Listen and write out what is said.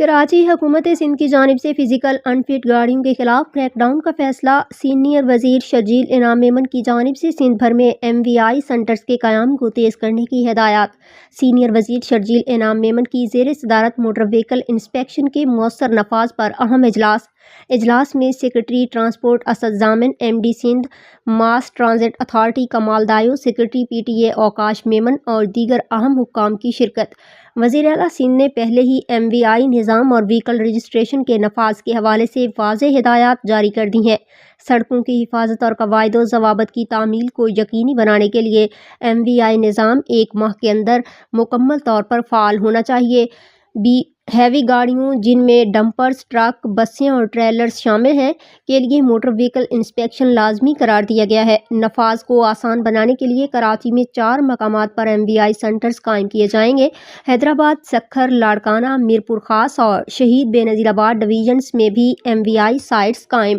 کراچی حکومت سندھ کی جانب سے فزیکل انفٹ گاڑیوں کے خلاف کریک ڈاؤن کا فیصلہ۔ سینئر وزیر شرجیل انعام میمن کی جانب سے سندھ بھر میں MVI سینٹرز کے قیام کو تیز کرنے کی ہدایات۔ سینئر وزیر شرجیل انعام میمن کی زیر صدارت موٹر وہیکل انسپیکشن کے مؤثر نفاذ پر اہم اجلاس میں secretary transport Asad Zamin, MD Sindh mass transit authority Kamal Dayo, secretary PTA Okash Memon اور دیگر اہم حکام کی شرکت۔ وزیر اعلیٰ سندھ نے پہلے ہی MVI نظام اور وہیکل رجسٹریشن کے نفاذ کے حوالے سے واضح ہدایات جاری کر دی ہیں۔ سڑکوں کی حفاظت اور قواعد و ضوابط کی تعمیل کو یقینی بنانے کے لیے MVI نظام 1 ماہ کے اندر مکمل طور پر فعال ہونا چاہیے۔ ہیوی گاڑیوں جن میں ڈمپرز، ٹرک، بسیں اور ٹریلرز شامل ہیں کے لیے موٹر وہیکل انسپیکشن لازمی قرار دیا گیا ہے۔ نفاذ کو آسان بنانے کے لیے کراچی میں 4 مقامات پر MVI سینٹرز قائم کیے جائیں گے۔ حیدرآباد، سکھر، لاڑکانہ، میرپور خاص اور شہید بے نظیر آباد ڈویژنز میں بھی MVI سائٹس قائم